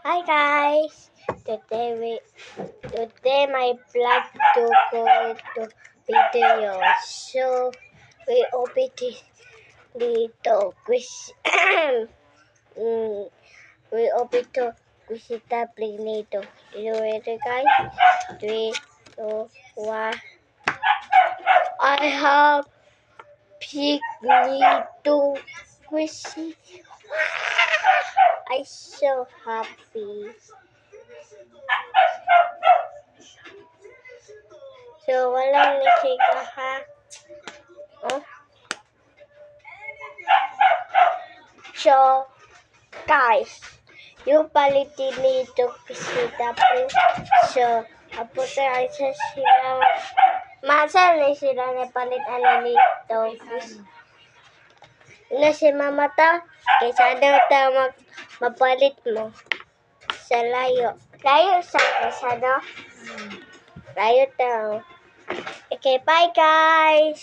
Hi guys! Today my vlog to go to video. So we open dito we open to Quisita Plinito. You ready guys? 3, 2, 1. I have Pignito Quisita. I'm so happy. So, walang nasiga ha. Oh. So, guys, yung palitin nito kasi tapos, so, tapos ay sa sila, masal na sila na palit nito. Na si mama ta, kaysa daw ta mapalit mo sa layo. Layo sa kaysa daw. Layo daw. Okay, bye guys!